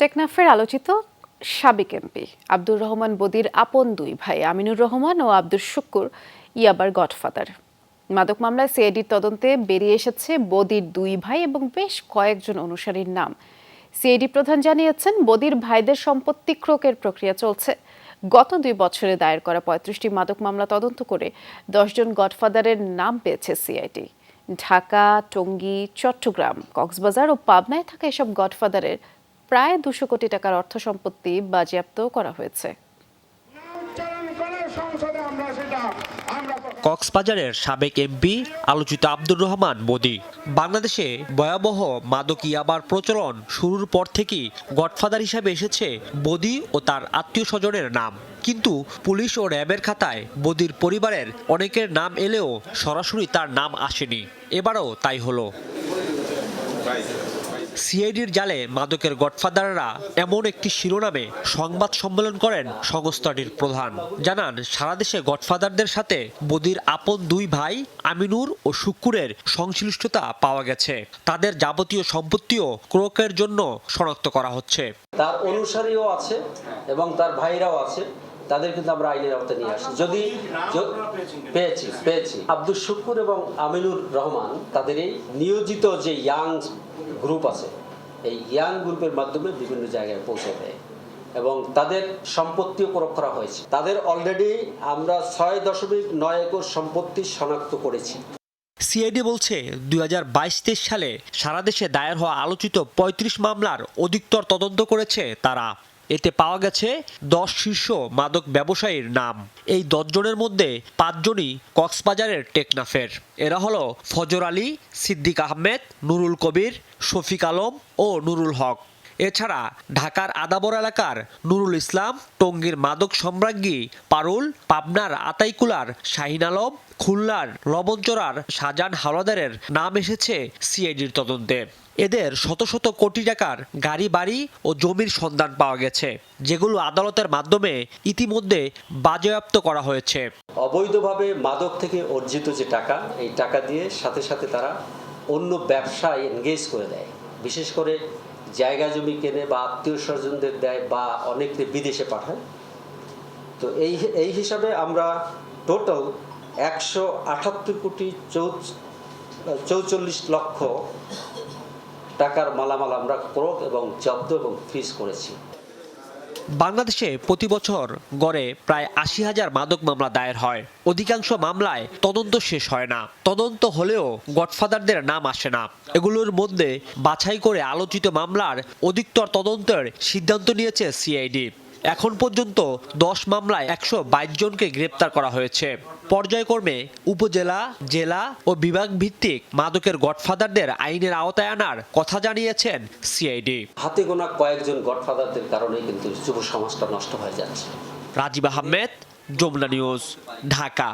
টেকনাফের আলোচিত সাবেক এমপি আব্দুর রহমান বদির আপন দুই ভাই আমিনুর রহমান ও আব্দুর শুক্কুর ইয়াবার গডফাদার। মাদক মামলায় সিআইডির তদন্তে বেরিয়ে এসেছে বদির দুই ভাই এবং বেশ কয়েকজন অনুসারীর নাম। সিআইডি প্রধান জানিয়েছেন, বদির ভাইদের সম্পত্তি ক্রোকের প্রক্রিয়া চলছে। গত 2 বছরে দায়ের করা 35টি মাদক মামলা তদন্ত করে 10 জন গডফাদারের নাম পেয়েছে সিআইডি। ঢাকা, টঙ্গী, চট্টগ্রাম, কক্সবাজার ও পাবনায় থাকা এসব গডফাদারের প্রায় 200 কোটি টাকার অর্থ সম্পত্তি বাজেয়াপ্ত করা হয়েছে। কক্সবাজারের সাবেক এমপি আলোচিত আব্দুর রহমান বদি বাংলাদেশে ভয়াবহ মাদক ইয়াবার প্রচলন শুরুর পর থেকেই গডফাদার হিসাবে এসেছে বদি ও তার আত্মীয় স্বজনের নাম। কিন্তু পুলিশ ও র্যাবের খাতায় বদির পরিবারের অনেকের নাম এলেও সরাসরি তার নাম আসেনি। এবারও তাই হলো। সিআইডির জালে মাদকের গডফাদাররা এমন একটি শিরোনামে সংবাদ সম্মেলন করেন সংস্থাটির প্রধান। জানান, সারা দেশে গডফাদারদের সাথে বদির আপন দুই ভাই আমিনুর ও শুক্কুরের সংশ্লিষ্টতা পাওয়া গেছে। তাদের যাবতীয় সম্পত্তিও ক্রোকের জন্য শনাক্ত করা হচ্ছে। তার অনুসারীও আছে এবং তার ভাইরাও আছে, তাদের কিন্তু আমরা আইনের আওতায় নিয়ে আসি। যদি পেয়েছি আব্দুল শুক্কুর এবং আমিনুর রহমান তাদের এই নিয়োজিত যে ইয়াং গ্রুপ আছে, এই ইয়াং গ্রুপের মাধ্যমে বিভিন্ন জায়গায় পৌঁছে দেয় এবং তাদের সম্পত্তিও ক্রয় করা হয়েছে। তাদের অলরেডি আমরা 6.9 একর সম্পত্তি শনাক্ত করেছি। সিআইডি বলছে, 2022-23 সালে সারা দেশে দায়ের হওয়া আলোচিত 35 মামলার অধিকতর তদন্ত করেছে তারা। এতে পাওয়া গেছে 10 শীর্ষ মাদক ব্যবসায়ীর নাম। এই 10 জনের মধ্যে 5 জনই কক্সবাজারের টেকনাফের। এরা হলো ফজর আলী, সিদ্দিক আহমেদ, নুরুল কবির, শফিক আলম ও নুরুল হক। এছাড়া ঢাকার আদাবর এলাকার নুরুল ইসলাম, টঙ্গীর মাদক সম্রাজ্ঞী পারুল, পাবনার আতাইকুলার শাহিন আলম, খুলনার লবণচড়ার শাহজাহান হাওলাদারের নাম এসেছে সিআইডির তদন্তে। এদের শত শত কোটি টাকার গাড়ি, বাড়ি ও জমির সন্ধান পাওয়া গেছে, যেগুলো আদালতের মাধ্যমে ইতিমধ্যে বাজেয়াপ্ত করা হয়েছে। অবৈধভাবে মাদক থেকে অর্জিত যে টাকা, এই টাকা দিয়ে সাথে সাথে তারা অন্য ব্যবসায় এনগেজ করে দেয়। বিশেষ করে জায়গা জমি কেনে বা আত্মীয় স্বজনদের দেয় বা অনেককে বিদেশে পাঠায়। তো এই হিসাবে আমরা টোটাল 178 কোটি 44 লক্ষ টাকার মালামাল আমরা ক্রোক এবং জব্দ এবং ফ্রিজ করেছি। বাংলাদেশে প্রতি বছর গড়ে প্রায় 80,000 মাদক মামলা দায়ের হয়। অধিকাংশ মামলায় তদন্ত শেষ হয় না। তদন্ত হলেও গডফাদারদের নাম আসে না। এগুলোর মধ্যে বাছাই করে আলোচিত মামলার অধিকতর তদন্তের সিদ্ধান্ত নিয়েছে সিআইডি। এখন পর্যন্ত 10 মামলায় 122 জনকে গ্রেপ্তার করা হয়েছে। পর্যায়ক্রমে উপজেলা, জেলা ও বিভাগ ভিত্তিক মাদকের গডফাদারদের আইনের আওতায় আনার কথা জানিয়েছেন সিআইডি। হাতে গোনা কয়েকজন গডফাদারদের কারণে কিন্তু যুব সমাজটা নষ্ট হয়ে যাচ্ছে। রাজীব আহমেদ, যমুনা নিউজ, ঢাকা।